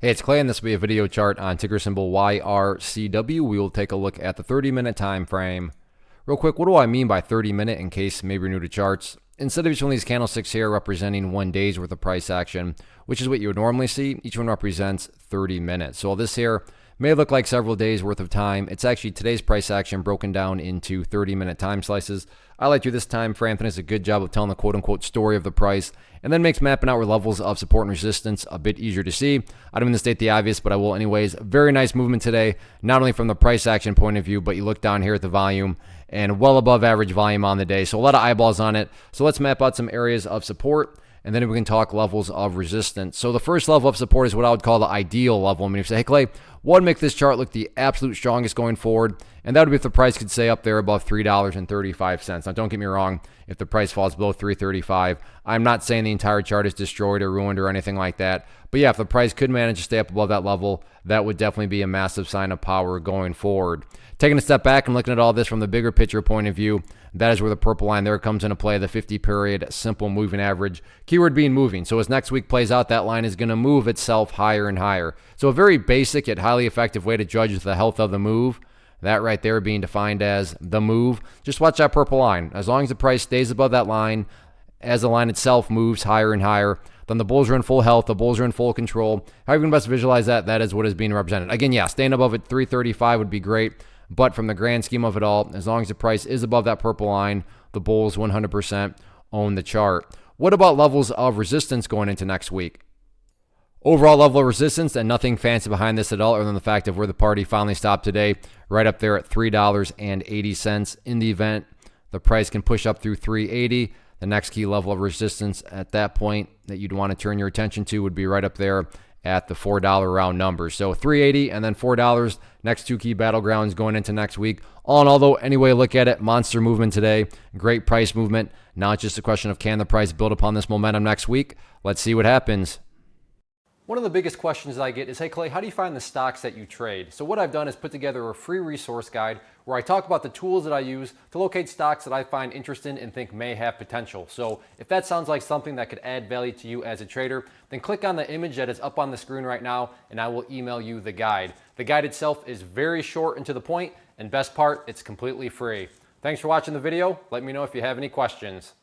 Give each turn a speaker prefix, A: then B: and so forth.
A: Hey, it's Clay, and this will be a video chart on ticker symbol YRCW. We will take a look at the 30-minute time frame. Real quick, what do I mean by 30-minute in case maybe you're new to charts? Instead of each one of these candlesticks here representing 1 day's worth of price action, which is what you would normally see, each one represents 30 minutes. So this here may look like several days worth of time. It's actually today's price action broken down into 30-minute time slices. I like to do this time frame. I think it's a good job of telling the quote-unquote story of the price, and then makes mapping out where levels of support and resistance a bit easier to see. I don't mean to state the obvious, but I will anyways. Very nice movement today, not only from the price action point of view, but you look down here at the volume, and well above average volume on the day. So a lot of eyeballs on it. So let's map out some areas of support, and then we can talk levels of resistance. So the first level of support is what I would call the ideal level. I mean, if you say, hey, Clay, what would make this chart look the absolute strongest going forward? And that would be if the price could stay up there above $3.35. Now, don't get me wrong. If the price falls below $3.35, I'm not saying the entire chart is destroyed or ruined or anything like that. But yeah, if the price could manage to stay up above that level, that would definitely be a massive sign of power going forward. Taking a step back and looking at all this from the bigger picture point of view, that is where the purple line there comes into play, the 50-period simple moving average. Keyword being moving. So as next week plays out, that line is going to move itself higher and higher. So a very basic yet highly effective way to judge the health of the move. That right there being defined as the move. Just watch that purple line. As long as the price stays above that line, as the line itself moves higher and higher, then the bulls are in full health, the bulls are in full control. However you can best visualize that, that is what is being represented. Again, yeah, staying above at 335 would be great, but from the grand scheme of it all, as long as the price is above that purple line, the bulls 100% own the chart. What about levels of resistance going into next week? Overall level of resistance, and nothing fancy behind this at all, other than the fact of where the party finally stopped today, right up there at $3.80. In the event the price can push up through $3.80, the next key level of resistance at that point that you'd want to turn your attention to would be right up there at the $4 round number. So $3.80 and then $4, next two key battlegrounds going into next week. All in all, though, any way you look at it, monster movement today, great price movement. Now it's just a question of can the price build upon this momentum next week? Let's see what happens. One of the biggest questions I get is, hey Clay, how do you find the stocks that you trade? So what I've done is put together a free resource guide where I talk about the tools that I use to locate stocks that I find interesting and think may have potential. So if that sounds like something that could add value to you as a trader, then click on the image that is up on the screen right now and I will email you the guide. The guide itself is very short and to the point, and best part, it's completely free. Thanks for watching the video. Let me know if you have any questions.